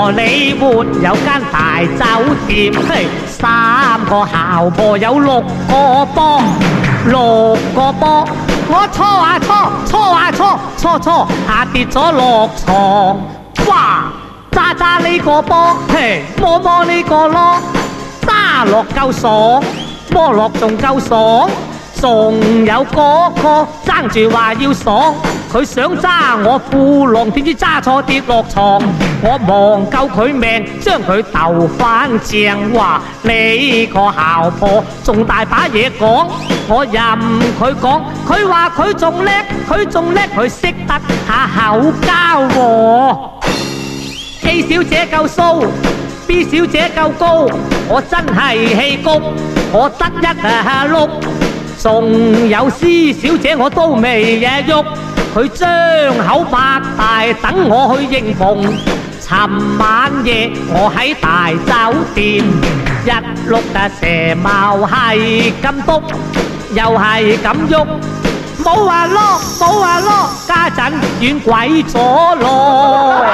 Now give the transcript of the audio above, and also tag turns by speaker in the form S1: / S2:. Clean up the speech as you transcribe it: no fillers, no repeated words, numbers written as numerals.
S1: 荷里活有間大酒店，嘿，3個姣婆有6個波，6個波，我搓啊搓，搓啊搓，搓搓下跌咗落床，哇！揸揸呢個波，嘿，摸摸呢個囉，揸落夠爽，摸落仲夠爽。仲有嗰個爭住話要爽，佢想揸我褲浪，點知揸錯跌落床，我忙救佢命，將佢鬥翻正。話呢個姣婆仲大把嘢講，我任佢講，佢話佢仲叻，佢識得下口交喎。A 小姐夠騷，B 小姐夠高，我真係氣谷，我得一碌。仲有 C 小姐我都未嘢喐，佢張口擘大等我去應逢。尋晚夜我喺大酒店，一碌蛇矛係咁篤，又係咁喐，冇話囉，家陣遠鬼咗咯。